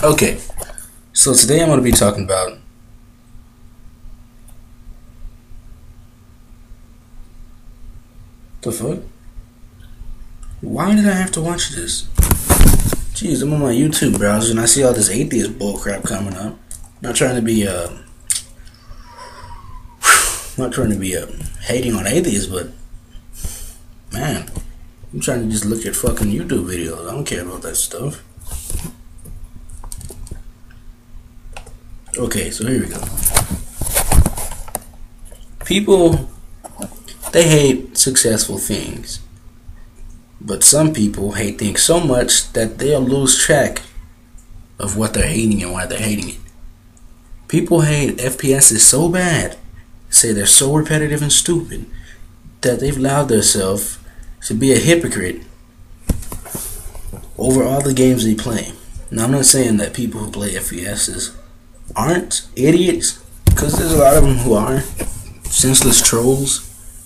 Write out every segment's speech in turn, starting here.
Okay, so today I'm going to be talking about the fuck? Why did I have to watch this? Jeez, I'm on my YouTube browser and I see all this atheist bullcrap coming up. Not trying to be hating on atheists, but man, I'm trying to just look at fucking YouTube videos. I don't care about that stuff. Okay, so here we go. People, they hate successful things. But some people hate things so much that they'll lose track of what they're hating and why they're hating it. People hate FPSs so bad, say they're so repetitive and stupid, that they've allowed themselves to be a hypocrite over all the games they play. Now, I'm not saying that people who play FPSs aren't idiots, because there's a lot of them who are senseless trolls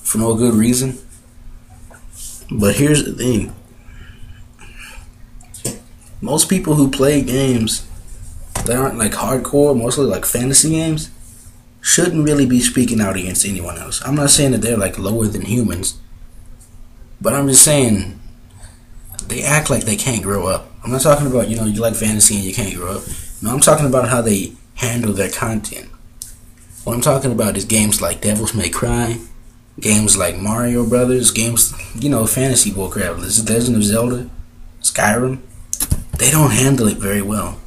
for no good reason. But here's the thing. Most people who play games that aren't like hardcore, mostly like fantasy games, shouldn't really be speaking out against anyone else. I'm not saying that they're like lower than humans, but I'm just saying they act like they can't grow up. I'm not talking about, you like fantasy and you can't grow up. No, I'm talking about how they handle their content. What I'm talking about is games like Devils May Cry, games like Mario Brothers, games, fantasy bullcrap, Legend of Zelda, Skyrim. They don't handle it very well.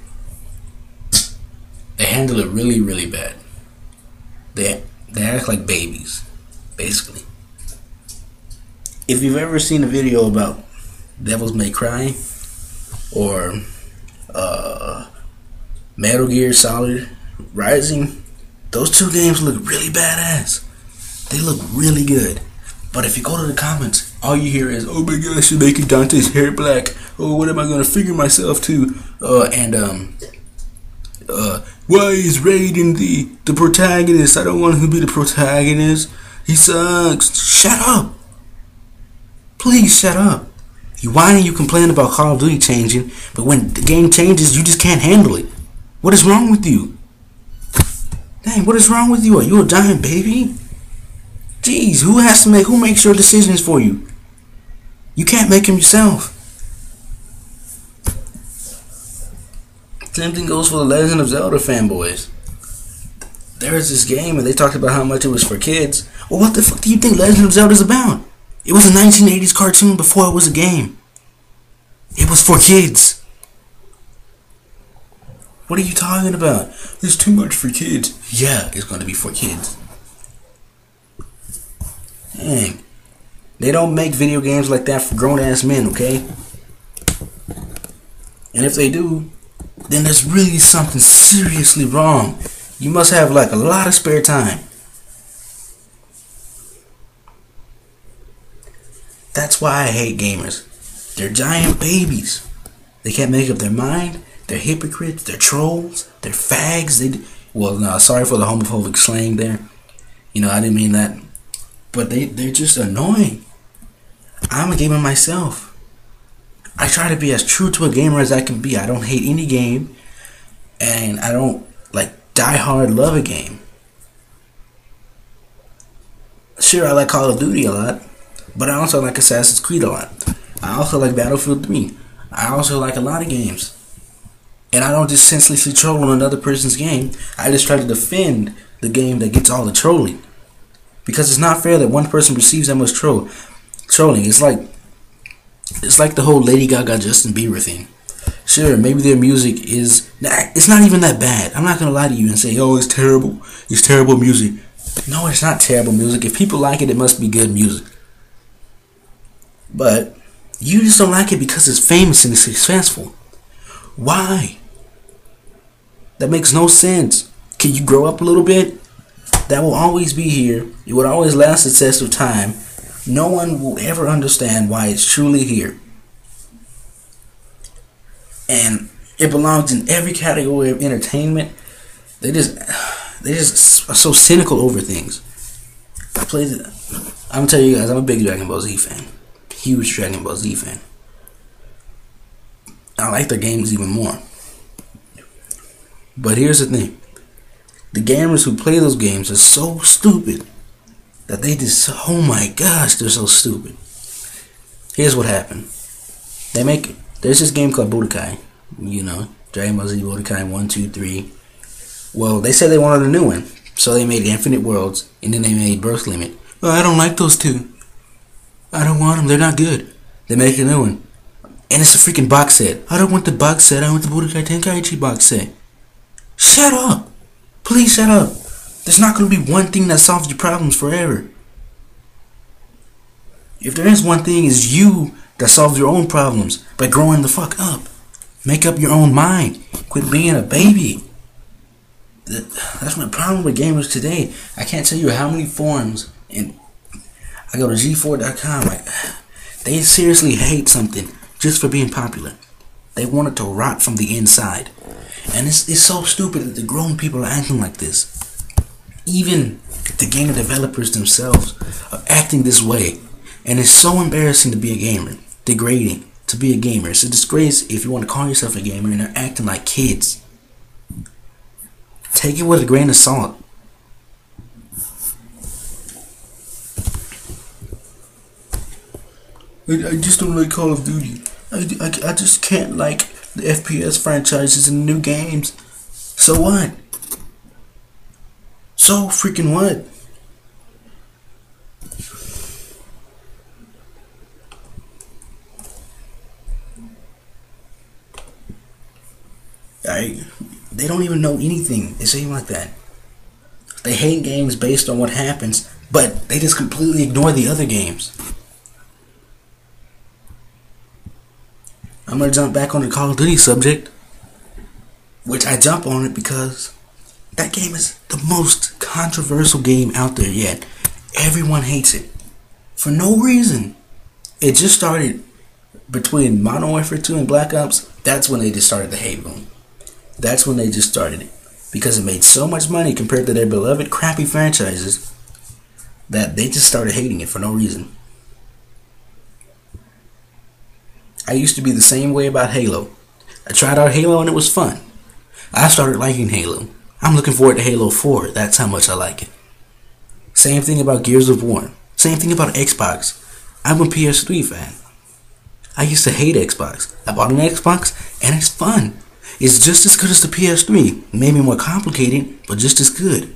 They handle it really, really bad. They act like babies, basically. If you've ever seen a video about Devils May Cry or Metal Gear Solid Rising, those two games look really badass. They look really good. But if you go to the comments, all you hear is, "Oh my gosh, you're making Dante's hair black. Oh, what am I gonna figure myself to? Why is Raiden the protagonist? I don't want him to be the protagonist. He sucks." Shut up. Please shut up. You whine and you complain about Call of Duty changing, but when the game changes, you just can't handle it. What is wrong with you? Dang, what is wrong with you? Are you a giant baby? Jeez, who makes your decisions for you? You can't make them yourself. Same thing goes for the Legend of Zelda fanboys. There was this game and they talked about how much it was for kids. Well, what the fuck do you think Legend of Zelda is about? It was a 1980s cartoon before it was a game. It was for kids. What are you talking about? It's too much for kids. Yeah, it's going to be for kids. Dang. They don't make video games like that for grown-ass men, okay? And if they do, then there's really something seriously wrong. You must have like a lot of spare time. That's why I hate gamers. They're giant babies. They can't make up their mind. They're hypocrites. They're trolls. They're fags. Sorry for the homophobic slang there. I didn't mean that. But they're just annoying. I'm a gamer myself. I try to be as true to a gamer as I can be. I don't hate any game. And I don't, die hard love a game. Sure, I like Call of Duty a lot. But I also like Assassin's Creed a lot. I also like Battlefield 3. I also like a lot of games. And I don't just senselessly troll on another person's game. I just try to defend the game that gets all the trolling. Because it's not fair that one person receives that much trolling. It's like the whole Lady Gaga Justin Bieber thing. Sure, maybe their music is... it's not even that bad. I'm not going to lie to you and say, "Oh, it's terrible. It's terrible music." No, it's not terrible music. If people like it, it must be good music. But you just don't like it because it's famous and it's successful. Why? That makes no sense. Can you grow up a little bit? That will always be here. It would always last a test of time. No one will ever understand why it's truly here. And it belongs in every category of entertainment. They just are so cynical over things. I'm gonna tell you guys, I'm a big Dragon Ball Z fan. Huge Dragon Ball Z fan. I like their games even more. But here's the thing. The gamers who play those games are so stupid that they just, oh my gosh, they're so stupid. Here's what happened. There's this game called Budokai. You know, Dragon Ball Z Budokai 1, 2, 3. Well, they said they wanted a new one. So they made Infinite Worlds, and then they made Birth Limit. Well, I don't like those two. I don't want them, they're not good. They make a new one. And it's a freaking box set. I don't want the box set, I want the Budokai Tenkaichi box set. Shut up! Please shut up. There's not going to be one thing that solves your problems forever. If there is one thing, it's you that solves your own problems by growing the fuck up. Make up your own mind. Quit being a baby. That's my problem with gamers today. I can't tell you how many forums, and I go to g4.com, like, they seriously hate something just for being popular. They want it to rot from the inside. And it's so stupid that the grown people are acting like this. Even the game developers themselves are acting this way. And it's so embarrassing to be a gamer. Degrading to be a gamer. It's a disgrace if you want to call yourself a gamer and they're acting like kids. Take it with a grain of salt. I just don't like Call of Duty. I just can't like the FPS franchises and new games. So what? So freaking what? They don't even know anything. They say like that. They hate games based on what happens, but they just completely ignore the other games. I'm going to jump back on the Call of Duty subject, which I jump on it because that game is the most controversial game out there yet. Everyone hates it for no reason. It just started between Modern Warfare 2 and Black Ops. That's when they just started the hate boom. That's when they just started it. Because it made so much money compared to their beloved crappy franchises that they just started hating it for no reason. I used to be the same way about Halo. I tried out Halo and it was fun. I started liking Halo. I'm looking forward to Halo 4. That's how much I like it. Same thing about Gears of War. Same thing about Xbox. I'm a PS3 fan. I used to hate Xbox. I bought an Xbox and it's fun. It's just as good as the PS3. Maybe more complicated, but just as good.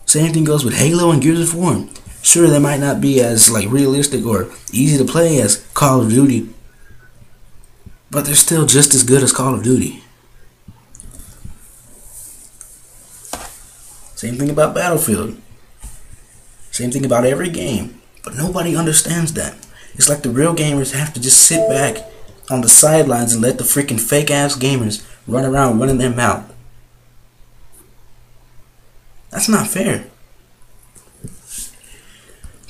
Same thing goes with Halo and Gears of War. Sure, they might not be as realistic or easy to play as Call of Duty, but they're still just as good as Call of Duty. Same thing about Battlefield. Same thing about every game. But nobody understands that. It's like the real gamers have to just sit back on the sidelines and let the freaking fake ass gamers run around running their mouth. That's not fair.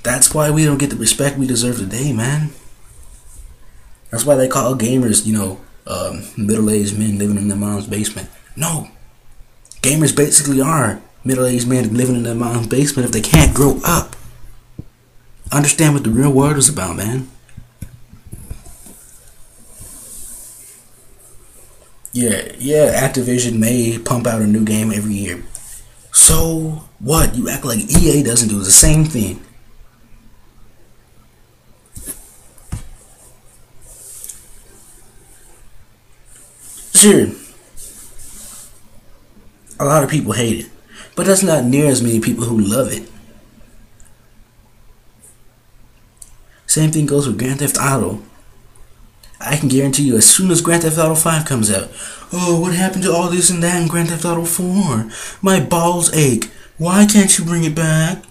That's why we don't get the respect we deserve today, man. That's why they call gamers, middle-aged men living in their mom's basement. No. Gamers basically are middle-aged men living in their mom's basement if they can't grow up. Understand what the real world is about, man. Yeah, Activision may pump out a new game every year. So what? You act like EA doesn't do the same thing. Sure, a lot of people hate it, but that's not near as many people who love it. Same thing goes with Grand Theft Auto. I can guarantee you, as soon as Grand Theft Auto 5 comes out, oh, what happened to all this and that in Grand Theft Auto 4? My balls ache. Why can't you bring it back?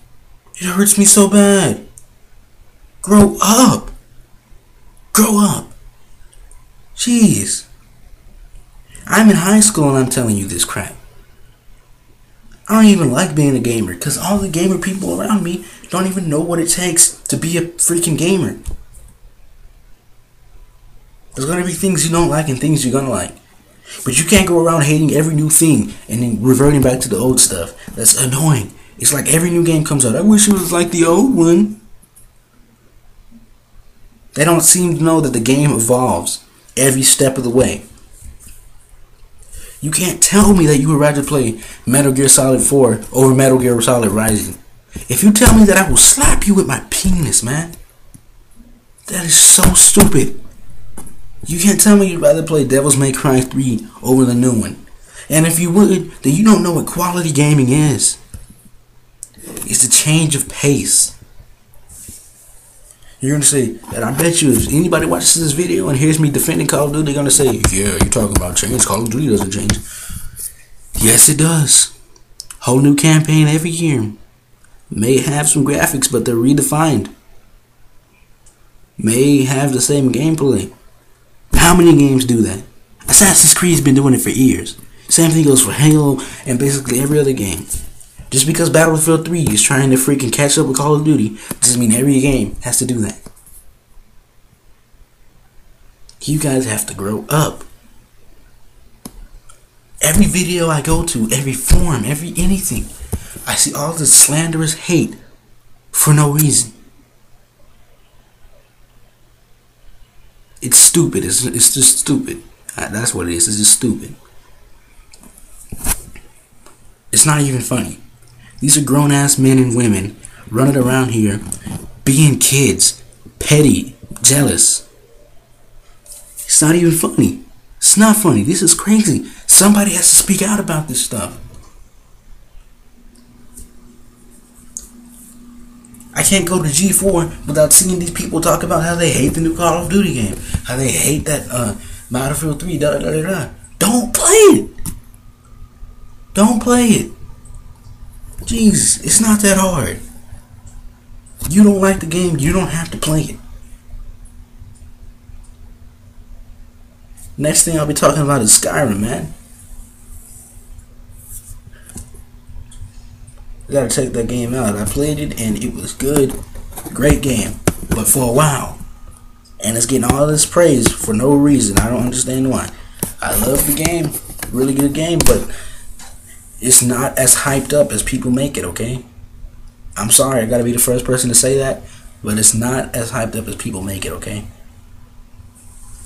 It hurts me so bad. Grow up. Grow up. Jeez. I'm in high school and I'm telling you this crap. I don't even like being a gamer because all the gamer people around me don't even know what it takes to be a freaking gamer. There's going to be things you don't like and things you're going to like. But you can't go around hating every new thing and then reverting back to the old stuff. That's annoying. It's like every new game comes out. I wish it was like the old one. They don't seem to know that the game evolves every step of the way. You can't tell me that you would rather play Metal Gear Solid 4 over Metal Gear Solid Rising. If you tell me that, I will slap you with my penis, man. That is so stupid. You can't tell me you'd rather play Devil's May Cry 3 over the new one. And if you would, then you don't know what quality gaming is. It's a change of pace. You're going to say, and I bet you if anybody watches this video and hears me defending Call of Duty, they're going to say, yeah, you're talking about change. Call of Duty doesn't change. Yes, it does. Whole new campaign every year. May have some graphics, but they're redefined. May have the same gameplay. How many games do that? Assassin's Creed's been doing it for years. Same thing goes for Halo and basically every other game. Just because Battlefield 3 is trying to freaking catch up with Call of Duty doesn't mean every game has to do that. You guys have to grow up. Every video I go to, every forum, every anything, I see all this slanderous hate for no reason. It's stupid. It's just stupid. That's what it is. It's just stupid. It's not even funny. These are grown-ass men and women running around here being kids, petty, jealous. It's not even funny. It's not funny. This is crazy. Somebody has to speak out about this stuff. I can't go to G4 without seeing these people talk about how they hate the new Call of Duty game. How they hate that Battlefield 3, da-da-da-da-da. Don't play it. Don't play it. Jeez, it's not that hard. You don't like the game, you don't have to play it. Next thing I'll be talking about is Skyrim, man. I gotta check that game out. I played it and it was good. Great game. But for a while. And it's getting all this praise for no reason. I don't understand why. I love the game. Really good game, but it's not as hyped up as people make it, okay? I'm sorry, I gotta be the first person to say that, but it's not as hyped up as people make it, okay?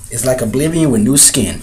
It's like Oblivion with new skin.